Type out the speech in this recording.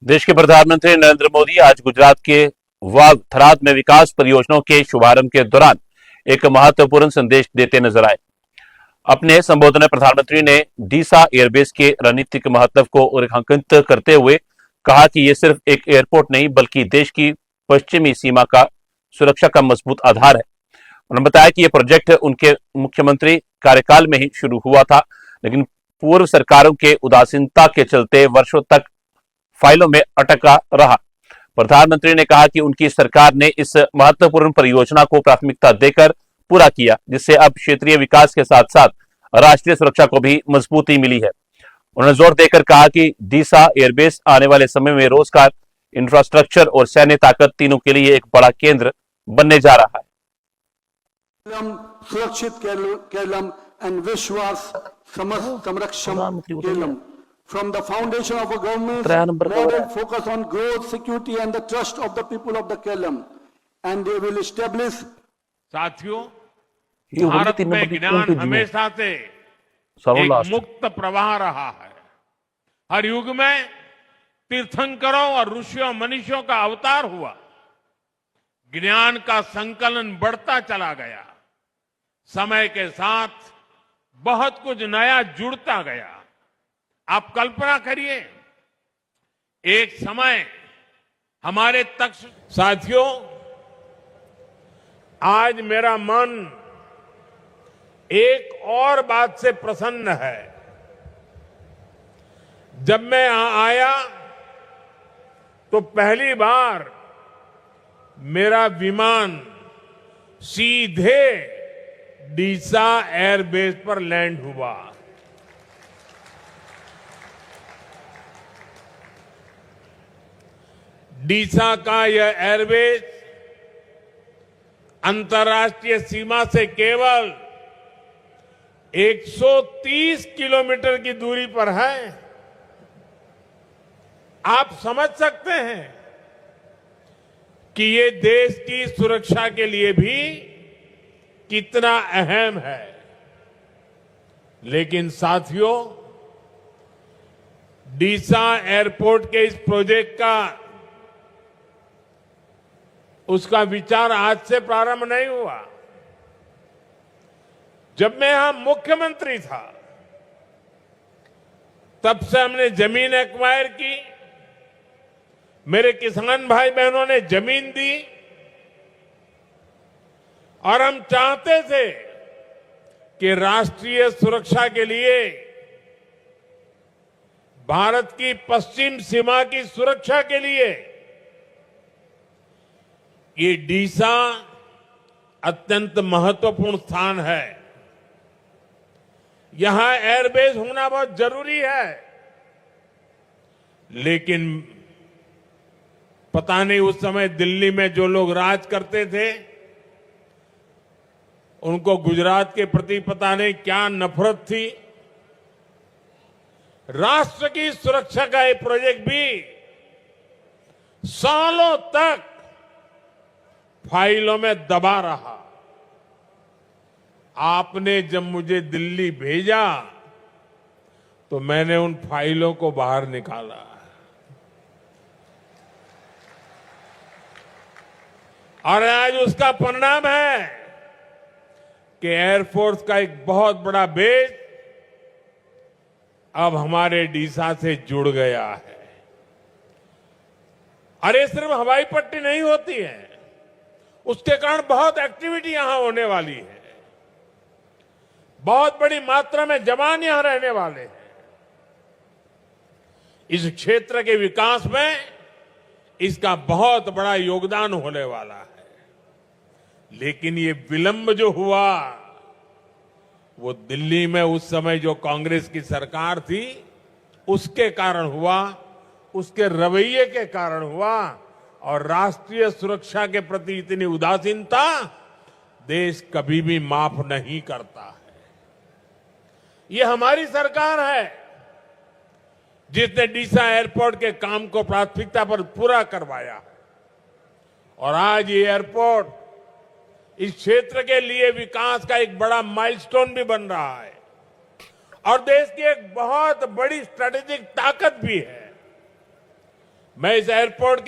देश के प्रधानमंत्री नरेंद्र मोदी आज गुजरात के वाव थराद में विकास परियोजनाओं के शुभारंभ के दौरान एक महत्वपूर्ण संदेश देते नजर आए। अपने संबोधन में प्रधानमंत्री ने डीसा एयरबेस के रणनीतिक महत्व को रेखांकित करते हुए कहा कि यह सिर्फ एक एयरपोर्ट नहीं बल्कि देश की पश्चिमी सीमा का सुरक्षा का मजबूत आधार है। उन्होंने बताया कि यह प्रोजेक्ट उनके मुख्यमंत्री कार्यकाल में ही शुरू हुआ था, लेकिन पूर्व सरकारों के उदासीनता के चलते वर्षों तक फाइलों में अटका रहा। प्रधानमंत्री ने कहा कि उनकी सरकार ने इस महत्वपूर्ण परियोजना को प्राथमिकता देकर पूरा किया, जिससे अब क्षेत्रीय विकास के साथ साथ राष्ट्रीय सुरक्षा को भी मजबूती मिली है। उन्होंने जोर देकर कहा कि डीसा एयरबेस आने वाले समय में रोजगार, इंफ्रास्ट्रक्चर और सैन्य ताकत तीनों के लिए एक बड़ा केंद्र बनने जा रहा है। सुरक्षित केरलम एंड विश्वास संरक्षण Keralam from the foundation of a government model focus on growth, security and the trust of the people of the Kerala, and they will establish। साथियों, भारत में ज्ञान हमेशा से एक मुक्त प्रवाह रहा है। हर युग में तीर्थंकरों और ऋषियों मनीषियों का अवतार हुआ। ज्ञान का संकलन बढ़ता चला गया। समय के साथ बहुत कुछ नया जुड़ता गया। आप कल्पना करिए, एक समय हमारे तक। साथियों, आज मेरा मन एक और बात से प्रसन्न है। जब मैं यहां आया तो पहली बार मेरा विमान सीधे डीसा एयरबेस पर लैंड हुआ। डीसा का यह एयरबेस अंतर्राष्ट्रीय सीमा से केवल 130 किलोमीटर की दूरी पर है। आप समझ सकते हैं कि ये देश की सुरक्षा के लिए भी कितना अहम है। लेकिन साथियों, डीसा एयरपोर्ट के इस प्रोजेक्ट का उसका विचार आज से प्रारंभ नहीं हुआ। जब मैं यहां मुख्यमंत्री था तब से हमने जमीन एक्वायर की। मेरे किसान भाई बहनों ने जमीन दी और हम चाहते थे कि राष्ट्रीय सुरक्षा के लिए, भारत की पश्चिम सीमा की सुरक्षा के लिए ये डीसा अत्यंत महत्वपूर्ण स्थान है। यहां एयरबेस होना बहुत जरूरी है। लेकिन पता नहीं उस समय दिल्ली में जो लोग राज करते थे उनको गुजरात के प्रति पता नहीं क्या नफरत थी। राष्ट्र की सुरक्षा का ये प्रोजेक्ट भी सालों तक फाइलों में दबा रहा। आपने जब मुझे दिल्ली भेजा तो मैंने उन फाइलों को बाहर निकाला। और आज उसका परिणाम है कि एयरफोर्स का एक बहुत बड़ा बेस अब हमारे डीसा से जुड़ गया है। और ये सिर्फ हवाई पट्टी नहीं होती है, उसके कारण बहुत एक्टिविटी यहां होने वाली है। बहुत बड़ी मात्रा में जवान यहां रहने वाले हैं। इस क्षेत्र के विकास में इसका बहुत बड़ा योगदान होने वाला है। लेकिन ये विलंब जो हुआ वो दिल्ली में उस समय जो कांग्रेस की सरकार थी उसके कारण हुआ, उसके रवैये के कारण हुआ। और राष्ट्रीय सुरक्षा के प्रति इतनी उदासीनता देश कभी भी माफ नहीं करता है। ये हमारी सरकार है जिसने डीसा एयरपोर्ट के काम को प्राथमिकता पर पूरा करवाया है। और आज ये एयरपोर्ट इस क्षेत्र के लिए विकास का एक बड़ा माइलस्टोन भी बन रहा है और देश की एक बहुत बड़ी स्ट्रेटेजिक ताकत भी है। मैं इस एयरपोर्ट